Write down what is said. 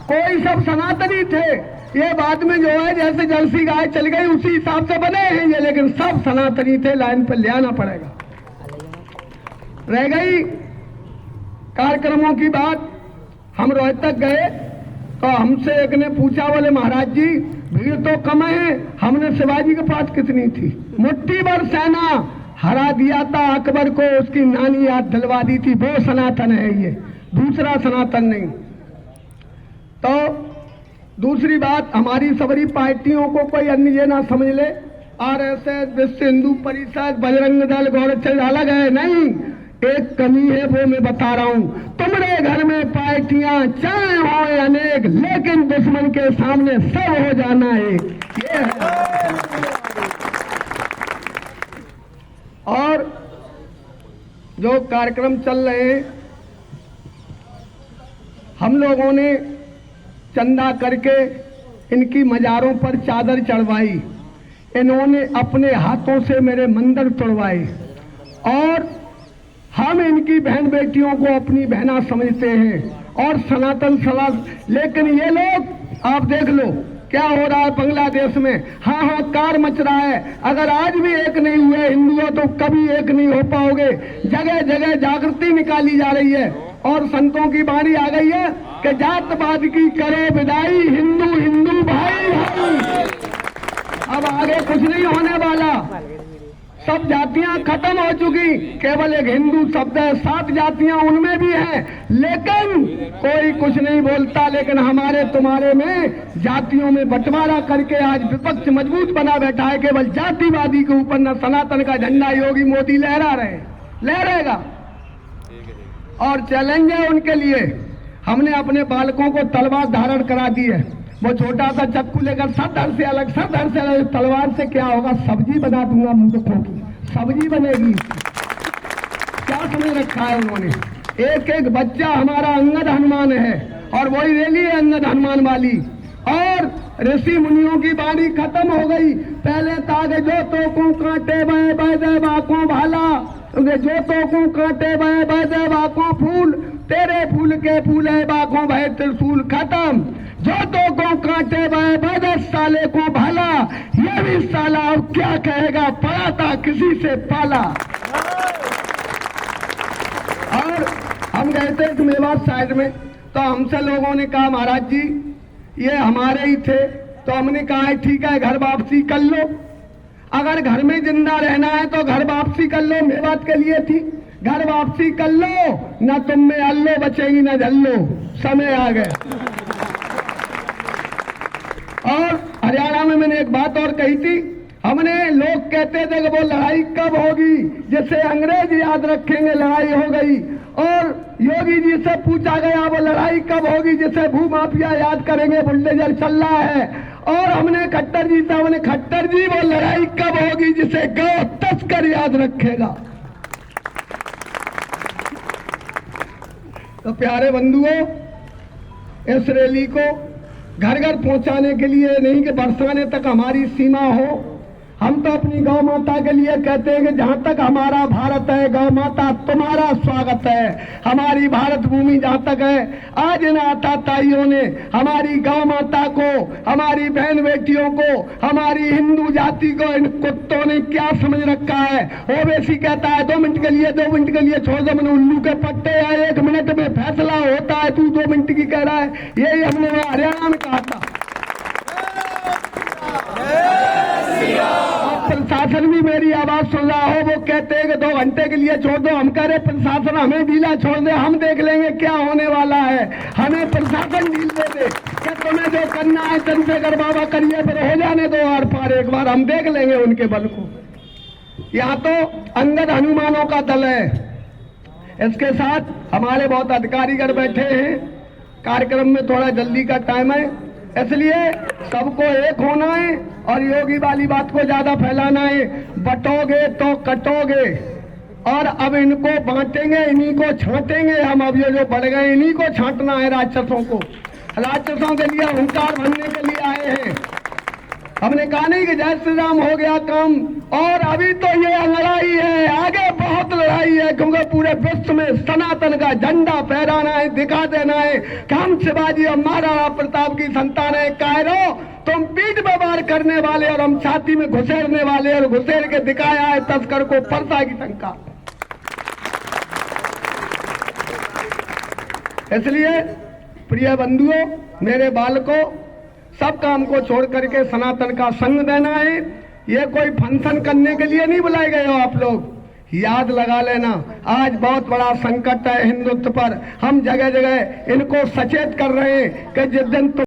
कोई सब सनातनी थे। ये बाद में जो है जैसे जलसी गाय चल गई उसी हिसाब से बने हैं ये, लेकिन सब सनातनी थे। लाइन पर ले आना पड़ेगा। रह गई कार्यक्रमों की बात। हम रोहतक गए तो हमसे एक ने पूछा, बोले महाराज जी भीड़ तो कम है, हमने शिवाजी के पास कितनी थी? मुट्ठी भर सेना हरा दिया था अकबर को, उसकी नानी याद दिलवा दी थी। वो सनातन है ये, दूसरा सनातन नहीं। तो दूसरी बात, हमारी सबरी पार्टियों को कोई अन्य ना समझ ले। आरएसएस, विश्व हिंदू परिषद, बजरंग दल, गौरक्षक अलग है नहीं। एक कमी है वो मैं बता रहा हूं, तुम्हारे घर में पार्टियां चाहे हो अनेक, लेकिन दुश्मन के सामने सब हो जाना एक, ये है। और जो कार्यक्रम चल रहे हैं, हम लोगों ने चंदा करके इनकी मजारों पर चादर चढ़वाई, इन्होंने अपने हाथों से मेरे मंदिर तोड़वाए, और हम इनकी बहन बेटियों को अपनी बहना समझते हैं और सनातन समाज। लेकिन ये लोग आप देख लो क्या हो रहा है बांग्लादेश में, हाहाकार मच रहा है। अगर आज भी एक नहीं हुए हिंदुओं तो कभी एक नहीं हो पाओगे। जगह जगह जागृति निकाली जा रही है और संतों की बारी आ गई है कि जातवाद की करे विदाई, हिंदू हिंदू भाई भाई। अब आगे कुछ नहीं होने वाला, सब जातियां खत्म हो चुकी, केवल एक हिंदू शब्द है। 7 जातियां उनमें भी हैं, लेकिन कोई कुछ नहीं बोलता। लेकिन हमारे तुम्हारे में जातियों में बंटवारा करके आज विपक्ष मजबूत बना बैठा है। केवल जातिवादी के ऊपर न सनातन का झंडा योगी मोदी लहरा रहे, लहरेगा। और चैलेंज है उनके लिए। हमने अपने बालकों को तलवार धारण करा दी है। वो छोटा सा चक्कू लेकर सर धड़ से अलग, सर धड़ से अलग। तलवार से क्या होगा? सब्जी बना दूंगा मूर्खों की, सब्जी बनेगी। क्या समझ रखा है उन्होंने? एक एक बच्चा हमारा अंगद हनुमान है, और वही रैली है अंगद हनुमान वाली। और ऋषि मुनियों की बाणी खत्म हो गई। पहले तागे जो तो को कांटे बहे बहे बाकों भाला, जो तो को कांटे बहे बहे बाकों फूल, तेरे फूल के फूल है बाकों भय त्रिशूल। खत्म। जो तो को कांटे बहे बहे साले को भाला, ये भी साला अब क्या कहेगा, पड़ा था किसी से पाला। और हम गए थे मेवात साइड में, तो हमसे लोगों ने कहा महाराज जी ये हमारे ही थे। तो हमने कहा ठीक है घर वापसी कर लो, अगर घर में जिंदा रहना है तो घर वापसी कर लो। मेवात के लिए थी, घर वापसी कर लो, न तुम में अल्लो बचेगी न झल्लो। समय आ गया। और हरियाणा में मैंने एक बात और कही थी, हमने लोग कहते थे कि वो लड़ाई कब होगी जिससे अंग्रेज याद रखेंगे लड़ाई हो गई। और योगी जी से पूछा गया वो लड़ाई कब होगी जिसे भूमाफिया याद करेंगे, बुलडोजर चल रहा है। और हमने खट्टर जी से, हमने खट्टर जी वो लड़ाई कब होगी जिसे गौ तस्कर याद रखेगा। तो प्यारे बंधुओं, इस रैली को घर घर पहुंचाने के लिए नहीं कि बरसाने तक हमारी सीमा हो, हम तो अपनी गौ माता के लिए कहते हैं कि जहां तक हमारा भारत है गौ माता तुम्हारा स्वागत है। हमारी भारत भूमि जहां तक है, आज इन आताताइयों ने हमारी गौ माता को, हमारी बहन बेटियों को, हमारी हिंदू जाति को इन कुत्तों ने क्या समझ रखा है। ओवैसी कहता है 2 मिनट के लिए, 2 मिनट के लिए छोड़ दो, मैंने उल्लू के पट्टे आए, 1 मिनट में फैसला होता है, तू 2 मिनट की कह रहा है। यही हमने हरियाणा में कहा था। प्रशासन भी मेरी आवाज सुन रहा हो, वो कहते हैं कि 2 घंटे के लिए छोड़ दो। हम कह रहे प्रशासन हमें ढीला छोड़ दे, हम देख लेंगे क्या होने वाला है। हमें प्रशासन ढील दे दे कि तुम्हें जो करना है चंद्रशेखर बाबा करिए, फिर हो जाने दो आर पार, एक बार हम देख लेंगे उनके बल को। यहाँ तो अंगद हनुमानों का दल है, इसके साथ हमारे बहुत अधिकारीगण बैठे हैं। कार्यक्रम में थोड़ा जल्दी का टाइम है, इसलिए सबको एक होना है और योगी वाली बात को ज्यादा फैलाना है। बटोगे तो कटोगे, और अब इनको बांटेंगे, इन्हीं को छांटेंगे हम। अब ये जो बढ़ गए इन्हीं को छांटना है राक्षसों को। राक्षसों के लिए हुंकार भरने के लिए आए हैं। हमने कहा नहीं कि जय श्री राम हो गया काम, और अभी तो ये लड़ाई है, आगे बहुत लड़ाई है, क्योंकि पूरे विश्व में सनातन का झंडा फहराना है, दिखा देना है कि हम शिवाजी और महाराणा प्रताप की संतान है। कायरो तुम पीठ में वार करने वाले और हम छाती में घुसेड़ने वाले, और घुसेड़ के दिखाया है तस्कर को फरसा की शंका। इसलिए प्रिय बंधुओं, मेरे बालकों, सब काम को छोड़ करके सनातन का संग देना है। ये कोई फंक्शन करने के लिए नहीं बुलाए गए हो आप लोग, याद लगा लेना। आज बहुत बड़ा संकट है हिंदुत्व पर, हम जगह जगह इनको सचेत कर रहे हैं कि जिस दिन